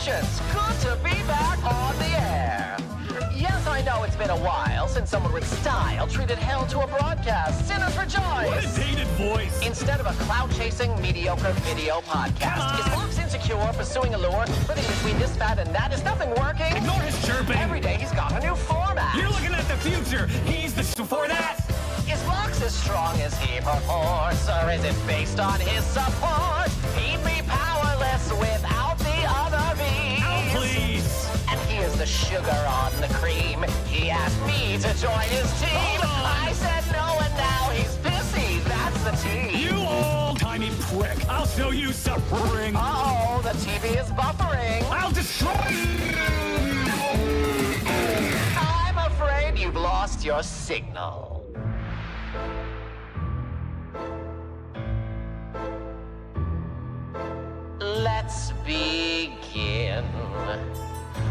Congratulations! Good to be back on the air. Yes, I know it's been a while since someone with style treated hell to a broadcast. Sinners rejoice! What a dated voice! Instead of a clout-chasing, mediocre video podcast, is Locke's insecure, pursuing a lure, living between this, that, and that? Is nothing working? Ignore his chirping! Every day he's got a new format. You're looking at the future! He's the before that! Is Locke's as strong as he purports, or is it based on his support? He'd be powerless without the other bees. Oh, please! And he is the sugar on the cream. He asked me to join his team. Hold on. I said no, and now he's pissy. That's the team. You old-timey prick! I'll show you suffering! Uh-oh, the TV is buffering. I'll destroy you! I'm afraid you've lost your signal. Let's begin.